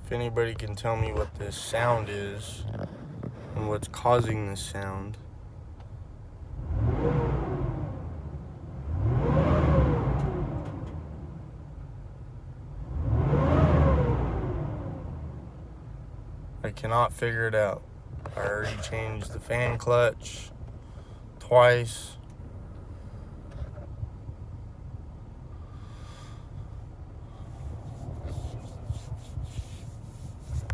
If anybody can tell me what this sound is and what's causing this sound. I cannot figure it out. I already changed the fan clutch twice.